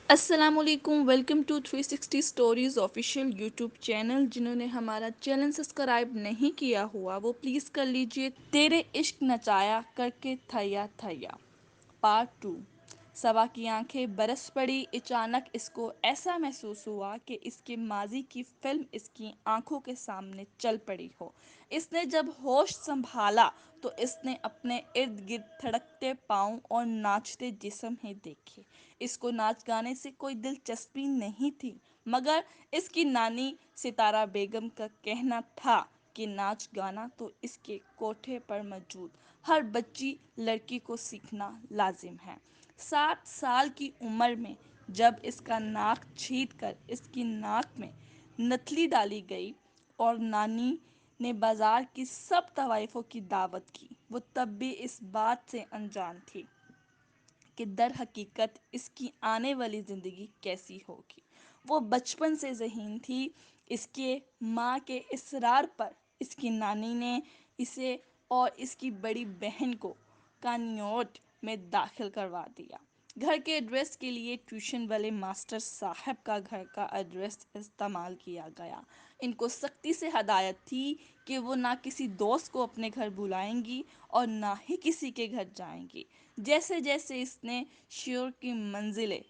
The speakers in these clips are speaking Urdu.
السلام علیکم، welcome to 360 stories official YouTube channel. جنہوں نے ہمارا چینل سبسکرائب نہیں کیا ہوا وہ پلیز کر لیجئے۔ تیرے عشق نچایا کر کے تھیا تھیا پارٹ 2۔ صبا کی آنکھیں برس پڑی۔ اچانک اس کو ایسا محسوس ہوا کہ اس کے ماضی کی فلم اس کی آنکھوں کے سامنے چل پڑی ہو۔ اس نے جب ہوش سنبھالا تو اس نے اپنے ارد گرد تھڑکتے پاؤں اور ناچتے جسم ہی دیکھے۔ اس کو ناچ گانے سے کوئی دلچسپی نہیں تھی، مگر اس کی نانی ستارہ بیگم کا کہنا تھا کہ ناچ گانا تو اس کے کوٹھے پر موجود ہر بچی لڑکی کو سیکھنا لازم ہے۔ 7 سال کی عمر میں جب اس کا ناک چھید کر اس کی ناک میں نتلی ڈالی گئی اور نانی نے بازار کی سب طوائفوں کی دعوت کی، وہ تب بھی اس بات سے انجان تھی کہ در حقیقت اس کی آنے والی زندگی کیسی ہوگی۔ وہ بچپن سے ذہین تھی۔ اس کے ماں کے اصرار پر اس کی نانی نے اسے اور اس کی بڑی بہن کو کانیوٹ میں داخل کروا دیا۔ گھر کے ایڈریس کے لیے ٹیوشن والے ماسٹر صاحب کا گھر کا ایڈریس استعمال کیا گیا۔ ان کو سختی سے ہدایت تھی کہ وہ نہ کسی دوست کو اپنے گھر بلائیں گی اور نہ ہی کسی کے گھر جائیں گی۔ جیسے جیسے اس نے شعور کی منزلیں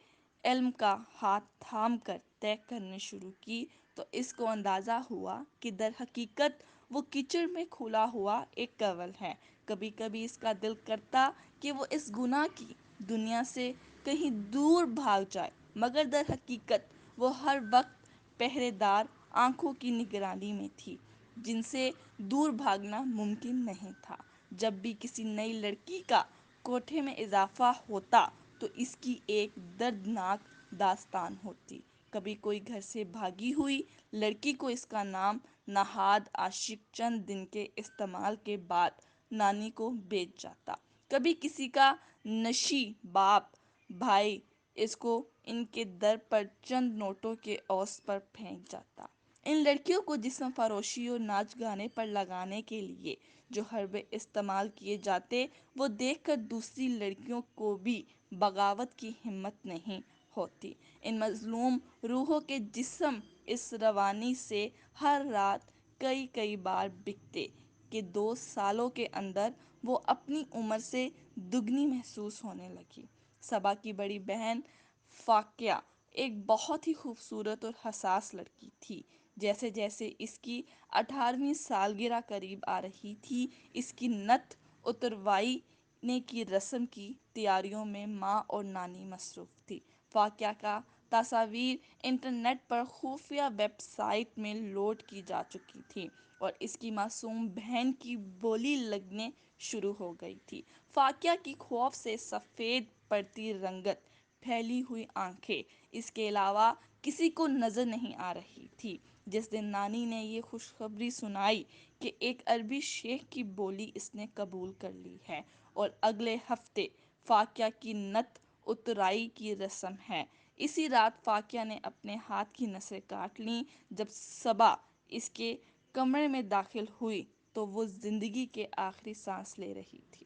علم کا ہاتھ تھام کر طے کرنے شروع کی تو اس کو اندازہ ہوا کہ در حقیقت وہ کیچڑ میں کھلا ہوا ایک کنول ہے۔ کبھی کبھی اس کا دل کرتا کہ وہ اس گناہ کی دنیا سے کہیں دور بھاگ جائے، مگر در حقیقت وہ ہر وقت پہرے دار آنکھوں کی نگرانی میں تھی، جن سے دور بھاگنا ممکن نہیں تھا۔ جب بھی کسی نئی لڑکی کا کوٹھے میں اضافہ ہوتا تو اس کی ایک دردناک داستان ہوتی۔ کبھی کوئی گھر سے بھاگی ہوئی لڑکی کو اس کا نام نہاد عاشق چند دن کے استعمال کے بعد نانی کو بیچ جاتا۔ کبھی کسی کا نشی باپ بھائی اس کو ان کے در پر چند نوٹوں کے عوض پر پھینک جاتا۔ ان لڑکیوں کو جسم فروشی اور ناچ گانے پر لگانے کے لیے جو حربے استعمال کیے جاتے وہ دیکھ کر دوسری لڑکیوں کو بھی بغاوت کی ہمت نہیں ہوتی۔ ان مظلوم روحوں کے جسم اس روانی سے ہر رات کئی بار بکتے کہ 2 سالوں کے اندر وہ اپنی عمر سے دگنی محسوس ہونے لگی۔ صبا کی بڑی بہن فاقیہ ایک بہت ہی خوبصورت اور حساس لڑکی تھی۔ جیسے جیسے اس کی 18ویں سالگرہ قریب آ رہی تھی، اس کی نت اتروانے کی رسم کی تیاریوں میں ماں اور نانی مصروف تھی۔ فاقیہ کا تصاویر انٹرنیٹ پر خفیہ ویب سائٹ میں لوڈ کی جا چکی تھی اور اس کی معصوم بہن کی بولی لگنے شروع ہو گئی تھی۔ فاقیہ کی خوف سے سفید پڑتی رنگت پھیلی ہوئی آنکھیں اس کے علاوہ کسی کو نظر نہیں آ رہی تھی۔ جس دن نانی نے یہ خوشخبری سنائی کہ ایک عربی شیخ کی بولی اس نے قبول کر لی ہے اور اگلے ہفتے فاقیہ کی نت اترائی کی رسم ہے، اسی رات فاقیہ نے اپنے ہاتھ کی نسیں کاٹ لیں۔ جب صبا اس کے کمرے میں داخل ہوئی تو وہ زندگی کے آخری سانس لے رہی تھی۔